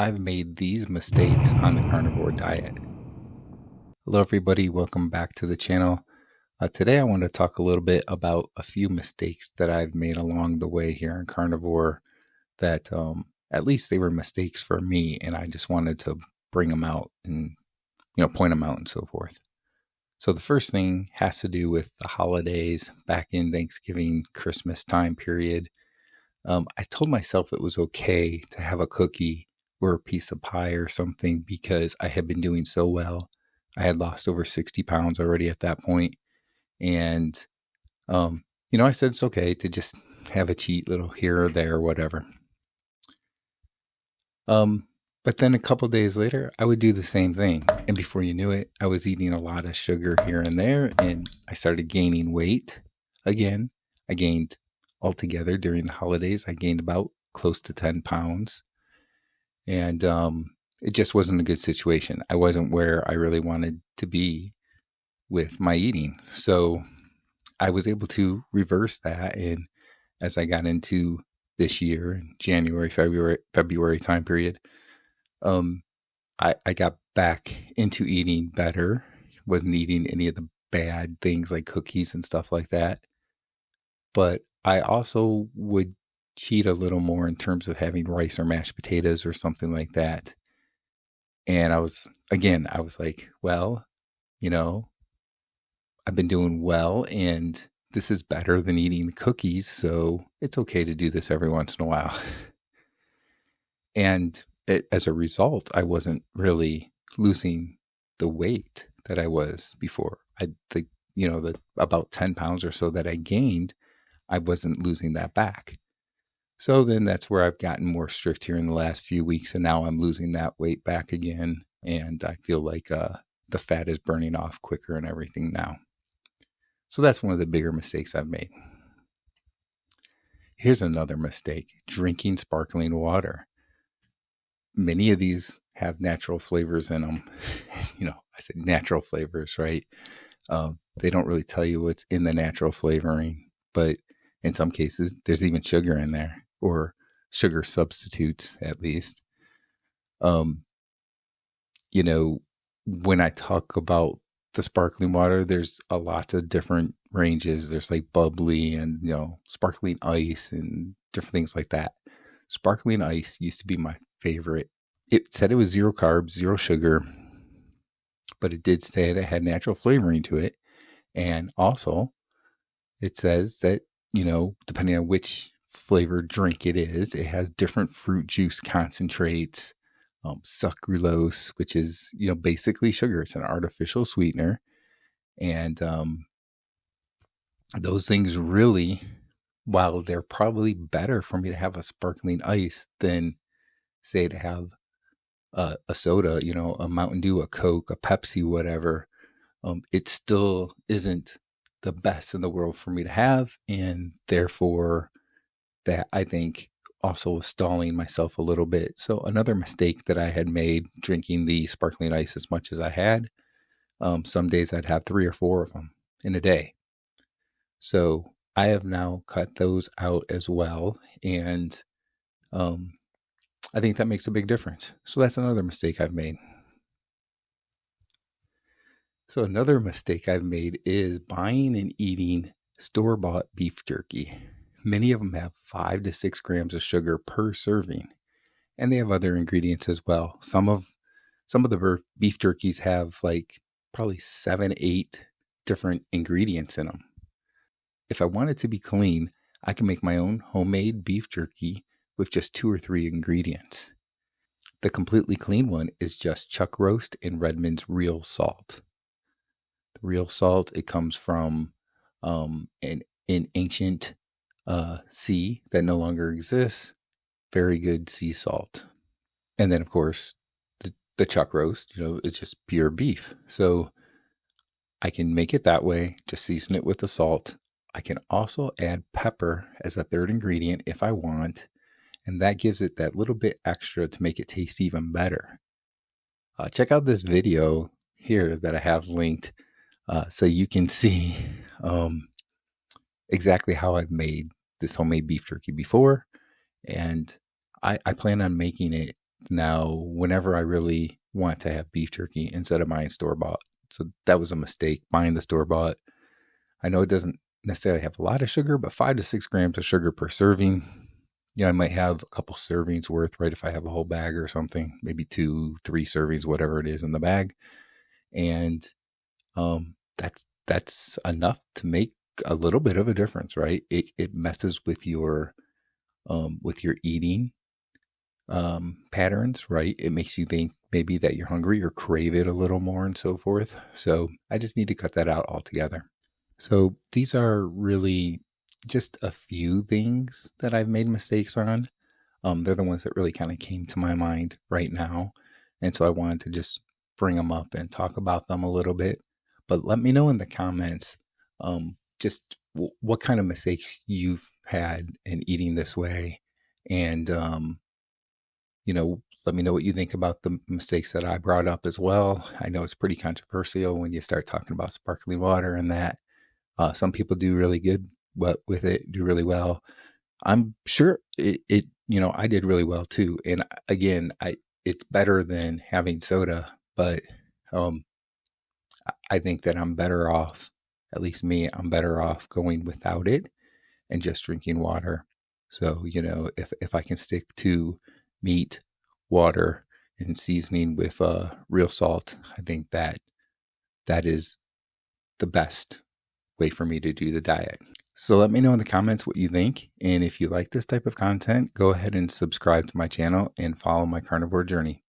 I've made these mistakes on the carnivore diet. Hello, everybody. Welcome back to the channel. Today, I want to talk a little bit about a few mistakes that I've made along the way here in carnivore that at least they were mistakes for me, and I just wanted to bring them out and point them out and so forth. So the first thing has to do with the holidays back in Thanksgiving, Christmas time period. I told myself it was okay to have a cookie or a piece of pie or something because I had been doing so well. I had lost over 60 pounds already at that point. And, I said it's okay to just have a cheat little here or there or whatever. But then a couple days later, I would do the same thing. And before you knew it, I was eating a lot of sugar here and there. And I started gaining weight again. I gained altogether during the holidays, I gained about close to 10 pounds. And it just wasn't a good situation. I wasn't where I really wanted to be with my eating. So I was able to reverse that. And as I got into this year, January, February time period, I got back into eating better, wasn't eating any of the bad things like cookies and stuff like that. But I also would cheat a little more in terms of having rice or mashed potatoes or something like that. And I was like, well, I've been doing well and this is better than eating cookies. So it's okay to do this every once in a while. And as a result, I wasn't really losing the weight that I was before. The about 10 pounds or so that I gained, I wasn't losing that back. So then that's where I've gotten more strict here in the last few weeks. And now I'm losing that weight back again. And I feel like the fat is burning off quicker and everything now. So that's one of the bigger mistakes I've made. Here's another mistake: drinking sparkling water. Many of these have natural flavors in them. I said natural flavors, right? They don't really tell you what's in the natural flavoring, but in some cases, there's even sugar in there, or sugar substitutes, at least. When I talk about the sparkling water, there's a lot of different ranges. There's like bubbly and, sparkling ice and different things like that. Sparkling ice used to be my favorite. It said it was 0 carbs, 0 sugar, but it did say that it had natural flavoring to it. And also, it says that, depending on which flavored drink it is, it has different fruit juice concentrates, sucralose, which is, basically sugar. It's an artificial sweetener. And those things really, while they're probably better for me to have a sparkling ice than, say, to have a soda, a Mountain Dew, a Coke, a Pepsi, whatever, it still isn't the best in the world for me to have. And therefore, that I think also was stalling myself a little bit. So another mistake that I had made drinking the sparkling ice as much as I had, some days I'd have 3 or 4 of them in a day. So I have now cut those out as well. And I think that makes a big difference. So that's another mistake I've made. So another mistake I've made is buying and eating store-bought beef jerky. Many of them have 5 to 6 grams of sugar per serving, and they have other ingredients as well. Some of the beef jerkies have like probably 7, 8 different ingredients in them. If I want it to be clean, I can make my own homemade beef jerky with just 2 or 3 ingredients. The completely clean one is just chuck roast and Redmond's real salt. The real salt, it comes from an ancient sea that no longer exists. Very good sea salt. And then, of course, the chuck roast, it's just pure beef. So I can make it that way, just season it with the salt. I can also add pepper as a third ingredient if I want, and that gives it that little bit extra to make it taste even better. Check out this video here that I have linked so you can see exactly how I've made this homemade beef jerky before. And I plan on making it now whenever I really want to have beef jerky instead of buying store-bought. So that was a mistake, buying the store-bought. I know it doesn't necessarily have a lot of sugar, but 5 to 6 grams of sugar per serving. I might have a couple servings worth, right? If I have a whole bag or something, maybe 2, 3 servings, whatever it is in the bag. And that's enough to make a little bit of a difference, right? It messes with your eating patterns, right? It makes you think maybe that you're hungry or crave it a little more and so forth. So I just need to cut that out altogether. So these are really just a few things that I've made mistakes on. They're the ones that really kind of came to my mind right now. And so I wanted to just bring them up and talk about them a little bit. But let me know in the comments just what kind of mistakes you've had in eating this way. And, let me know what you think about the mistakes that I brought up as well. I know it's pretty controversial when you start talking about sparkling water and that. Some people do really good with it, do really well. I'm sure I did really well too. And again, it's better than having soda, but I think that I'm better off, at least me, I'm better off going without it and just drinking water. So, if I can stick to meat, water, and seasoning with real salt, I think that is the best way for me to do the diet. So let me know in the comments what you think. And if you like this type of content, go ahead and subscribe to my channel and follow my carnivore journey.